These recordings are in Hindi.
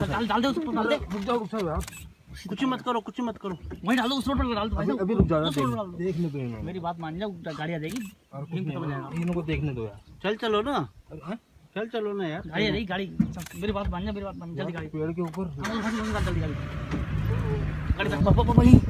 डाल डाल दे उसको, डाल दे। रुक जाओ यार, कुछ मत करो, कुछ मत करो, वहीं डाल दो, उस रोड पर डाल दो। अभी रुक जाओ, देखने दो इन्होंने। मेरी बात मान जाओ, गाड़ी आ जाएगी, इन्हों को देखने दो यार। चल चलो ना, चल चलो ना यार, गाड़ी आ जाएगी, गाड़ी। मेरी बात मान जा, मेरी बात मान, जल्दी गाड़ी पेड़ के ऊपर जल्दी गाड़ी, गाड़ी तक पापा भाई।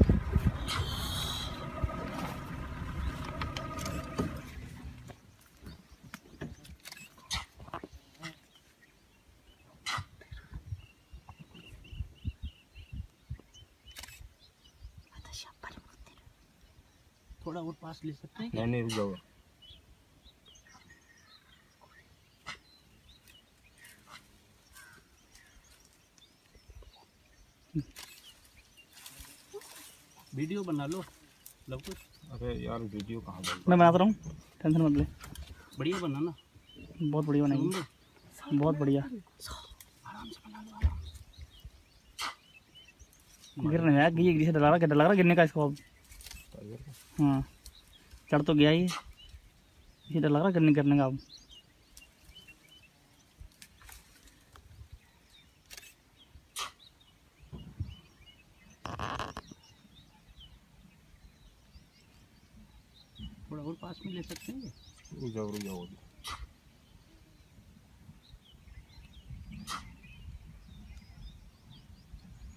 थोड़ा और पास ले सकते हैं? नहीं रुक जाओ। वीडियो बना लो लव कुछ। अरे यार वीडियो कहाँ मैं बनाता रहा हूँ, टेंशन मत ले। बढ़िया बनाना, बहुत बढ़िया बनाएंगे, बहुत बढ़िया। आराम से बना लो, आराम से। गिर नहीं यार, गिर से डर लग रहा गिरने का इसको अब। हाँ चढ़ तो गया ही, इसे डर लग रहा गिरने करने का अब। थोड़ा और पास में ले सकते हैं? रुक जाओ।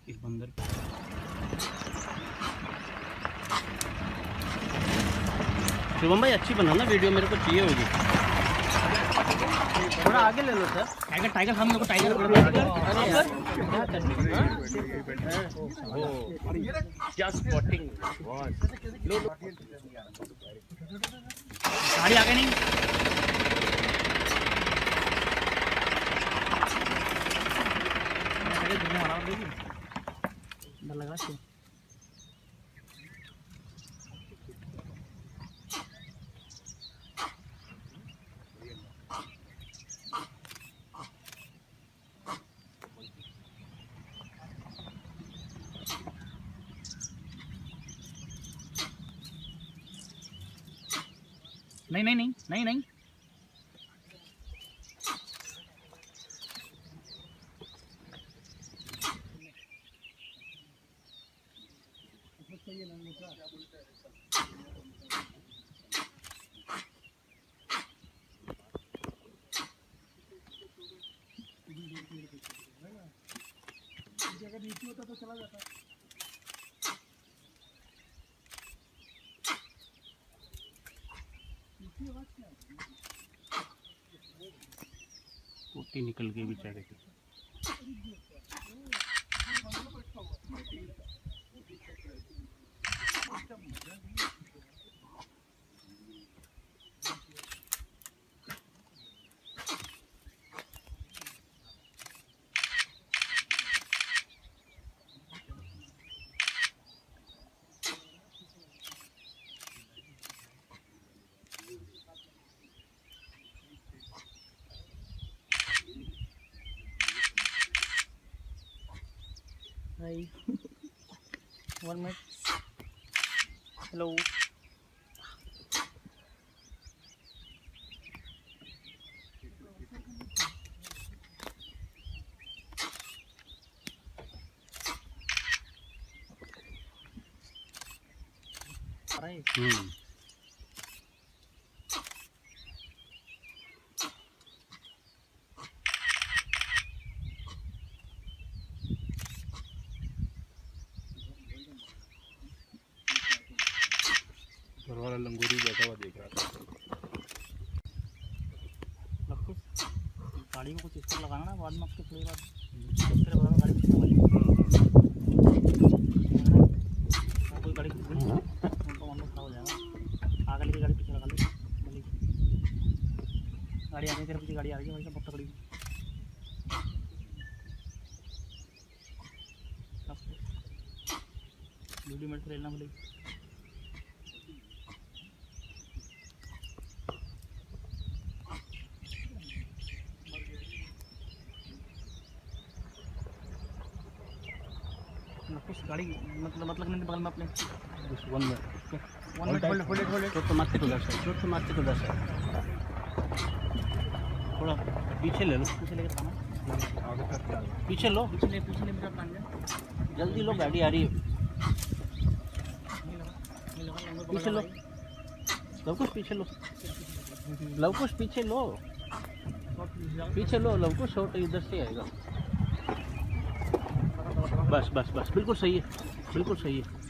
इस बंदर शिवम भाई अच्छी बनाना वीडियो, मेरे को चाहिए होगी। थोड़ा आगे ले लो सर। टाइगर हम लोग को टाइगर क्या स्पॉटिंग, गाड़ी आगे नहीं। डर लग रहा है। नहीं जगह नीचे होता तो चला जाता। कोटी निकल गई बेचारे की। Hi. 1 minute. Hello. Right. घर वाला लंगोरी बैठा हुआ देख रहा था। गाड़ी को कुछ इस पर लगाना ना, बाद में आपके थोड़ी बात तेरे बता गाड़ी कोई गाड़ी उनको मन खराब हो जाएगा। आगे लेके गाड़ी पीछे लगा ले, गाड़ी आगे तेरे पीछे गाड़ी आ रही है भाई, सब पकड़ी वीडियो मेरे से लेना बोले। कुछ गाड़ी मतलब नहीं बगल में अपने 1 मिनट होल्ड तो मारते को दर्शक तो मारते को दर्शक थोड़ा पीछे ले लो, पीछे लेके थाना। आगे तक जा रहा पीछे लो, पिछले पिछले मेरा कान में जल्दी लो, गाड़ी आ रही है। पीछे लो, लवकुश पीछे लो, लवकुश पीछे लो, पीछे लो लवकुश, शॉट इधर से आएगा। बस बस बस, बिल्कुल सही है, बिल्कुल सही है।